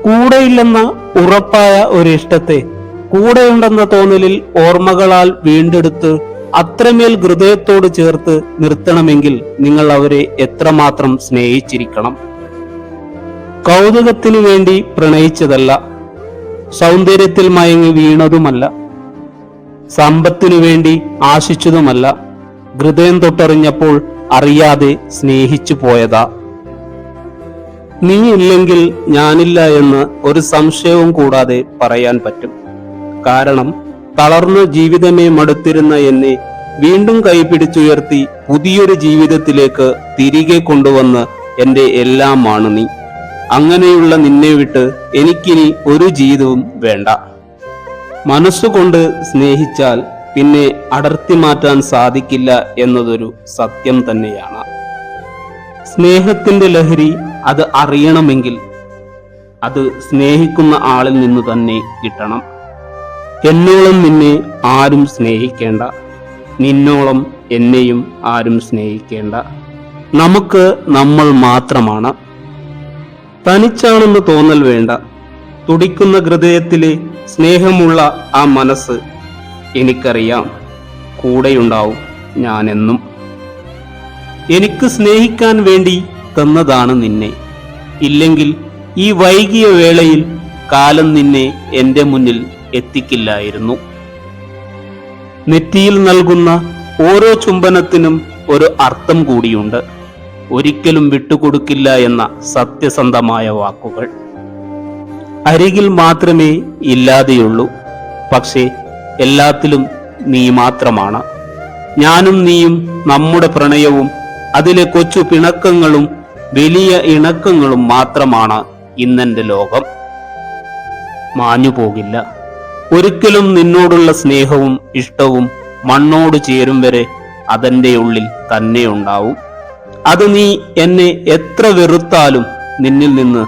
കൂടെയില്ലെന്ന ഉറപ്പായ ഒരു ഇഷ്ടത്തെ കൂടെയുണ്ടെന്ന തോന്നലിൽ ഓർമ്മകളാൽ വീണ്ടെടുത്ത് അത്രമേൽ ഹൃദയത്തോട് ചേർത്ത് നിർത്തണമെങ്കിൽ നിങ്ങൾ അവരെ എത്രമാത്രം സ്നേഹിച്ചിരിക്കണം. കൗതുകത്തിനു വേണ്ടി പ്രണയിച്ചതല്ല, സൗന്ദര്യത്തിൽ മയങ്ങി വീണതുമല്ല, സമ്പത്തിനു വേണ്ടി ആശിച്ചതുമല്ല, ഹൃദയം തൊട്ടറിഞ്ഞപ്പോൾ അറിയാതെ സ്നേഹിച്ചു പോയതാ. നീ ഇല്ലെങ്കിൽ ഞാനില്ല എന്ന് ഒരു സംശയവും കൂടാതെ പറയാൻ പറ്റും. കാരണം തളർന്ന ജീവിതമേ മടുത്തിരുന്ന എന്നെ വീണ്ടും കൈപിടിച്ചുയർത്തി പുതിയൊരു ജീവിതത്തിലേക്ക് തിരികെ കൊണ്ടുവന്ന് എന്റെ എല്ലാമാണ് നീ. അങ്ങനെയുള്ള നിന്നെ വിട്ട് എനിക്കിനി ഒരു ജീവിതവും വേണ്ട. മനസ്സുകൊണ്ട് സ്നേഹിച്ചാൽ പിന്നെ അടർത്തി മാറ്റാൻ സാധിക്കില്ല എന്നതൊരു സത്യം തന്നെയാണ്. സ്നേഹത്തിന്റെ ലഹരി അത് അറിയണമെങ്കിൽ അത് സ്നേഹിക്കുന്ന ആളിൽ നിന്ന് തന്നെ കിട്ടണം. എന്നോളം നിന്നെ ആരും സ്നേഹിക്കേണ്ട, നിന്നോളം എന്നെയും ആരും സ്നേഹിക്കേണ്ട. നമുക്ക് നമ്മൾ മാത്രമാണ്. തനിച്ചാണെന്ന് തോന്നൽ വേണ്ട. തുടിക്കുന്ന ഹൃദയത്തിലെ സ്നേഹമുള്ള ആ മനസ്സ് എനിക്കറിയാം, കൂടെയുണ്ടാവും ഞാനെന്നും. എനിക്ക് സ്നേഹിക്കാൻ വേണ്ടി തന്നതാണ് നിന്നെ. ഇല്ലെങ്കിൽ ഈ വൈകിയ വേളയിൽ കാലം നിന്നെ എന്റെ മുന്നിൽ എത്തിക്കില്ലായിരുന്നു. നെറ്റിയിൽ നൽകുന്ന ഓരോ ചുംബനത്തിനും ഒരു അർത്ഥം കൂടിയുണ്ട്. ഒരിക്കലും വിട്ടുകൊടുക്കില്ല എന്ന സത്യസന്ധമായ വാക്കുകൾ. അരികിൽ മാത്രമേ ഇല്ലാതെയുള്ളൂ, പക്ഷേ എല്ലാത്തിലും നീ മാത്രമാണ്. ഞാനും നീയും, നമ്മുടെ പ്രണയവും അതിലെ കൊച്ചു പിണക്കങ്ങളും വലിയ ഇണക്കങ്ങളും മാത്രമാണ് ഇന്നെന്റെ ലോകം. മാഞ്ഞു പോകില്ല ഒരിക്കലും. നിന്നോടുള്ള സ്നേഹവും ഇഷ്ടവും മണ്ണോട് ചേരും വരെ അതെന്റെ ഉള്ളിൽ തന്നെ ഉണ്ടാവും. അത് നീ എന്നെ എത്ര വെറുത്താലും, നിന്നിൽ നിന്ന്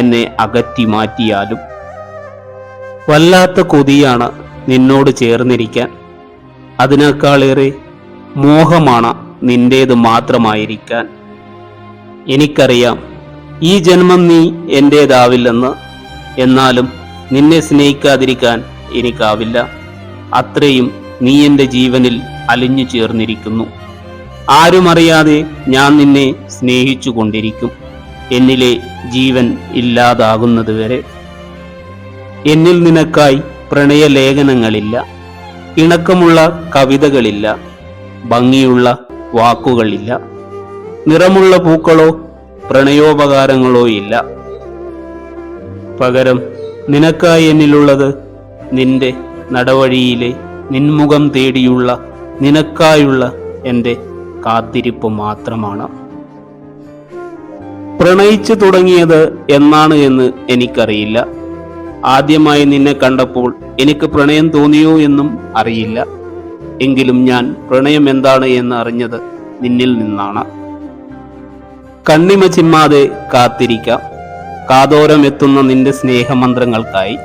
എന്നെ അകറ്റി മാറ്റിയാലും. വല്ലാത്ത കൊതിയാണ് നിന്നോട് ചേർന്നിരിക്കാൻ. അതിനേക്കാളേറെ മോഹമാണ് നിന്റേത് മാത്രമായിരിക്കാൻ. എനിക്കറിയാം ഈ ജന്മം നീ എന്റേതാവില്ലെന്ന്. എന്നാലും നിന്നെ സ്നേഹിക്കാതിരിക്കാൻ എനിക്കാവില്ല. അത്രയും നീ എന്റെ ജീവനിൽ അലിഞ്ഞു ചേർന്നിരിക്കുന്നു. ആരും അറിയാതെ ഞാൻ നിന്നെ സ്നേഹിച്ചു കൊണ്ടിരിക്കും, എന്നിലെ ജീവൻ ഇല്ലാതാകുന്നത് വരെ. എന്നിൽ നിനക്കായി പ്രണയലേഖനങ്ങളില്ല, ഇണക്കമുള്ള കവിതകളില്ല, ഭംഗിയുള്ള വാക്കുകളില്ല, നിറമുള്ള പൂക്കളോ പ്രണയോപകാരങ്ങളോ ഇല്ല. പകരം നിനക്കായി എന്നിലുള്ളത് നിന്റെ നടവഴിയിലെ നിൻമുഖം തേടിയുള്ള നിനക്കായുള്ള എൻ്റെ കാത്തിരിപ്പ് മാത്രമാണ്. പ്രണയിച്ചു തുടങ്ങിയത് എന്നാണ് എന്ന് എനിക്കറിയില്ല. ആദ്യമായി നിന്നെ കണ്ടപ്പോൾ എനിക്ക് പ്രണയം തോന്നിയോ എന്നും അറിയില്ല. എങ്കിലും ഞാൻ പ്രണയം എന്താണ് എന്ന് അറിഞ്ഞത് നിന്നിൽ നിന്നാണ്. കണ്ണിമ ചിമ്മാതെ കാത്തിരിക്കാം, കാതോരമെത്തുന്ന നിന്റെ സ്നേഹമന്ത്രങ്ങൾക്കായി,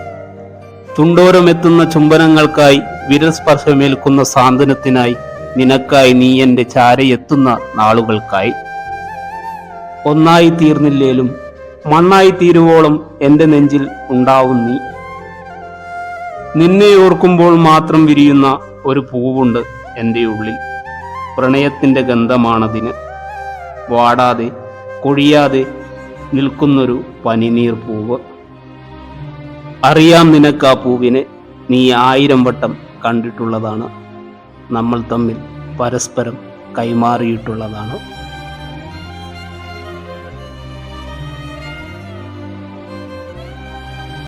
തുണ്ടോരമെത്തുന്ന ചുംബനങ്ങൾക്കായി, വിരൽ സ്പർശമേൽക്കുന്ന സാന്ത്വനത്തിനായി, നിനക്കായി നീ എൻ്റെ ചാരയെത്തുന്ന നാളുകൾക്കായി. ഒന്നായി തീർന്നില്ലേലും മണ്ണായി തീരുവോളം എൻ്റെ നെഞ്ചിൽ ഉണ്ടാവും നീ. നിന്നെ ഓർക്കുമ്പോൾ മാത്രം വിരിയുന്ന ഒരു പൂവുണ്ട് എൻ്റെ ഉള്ളിൽ. പ്രണയത്തിൻ്റെ ഗന്ധമാണതിന്. വാടാതെ കൊഴിയാതെ നിൽക്കുന്നൊരു പനിനീർ പൂവ്. അറിയാം നിനക്കാ പൂവിനെ, നീ 1000 വട്ടം കണ്ടിട്ടുള്ളതാണ്. നമ്മൾ തമ്മിൽ പരസ്പരം കൈമാറിയിട്ടുള്ളതാണ്.